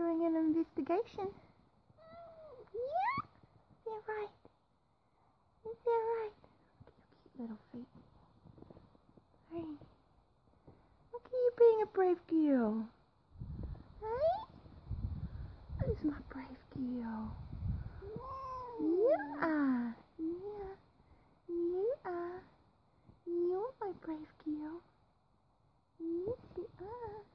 doing an investigation. Yeah? Is that right? Is that right? Look at your cute little feet. Hey. Look at you being a brave girl. Hey? Who's my brave girl? You are. Yeah. You are. You're my brave girl. Yes, you are.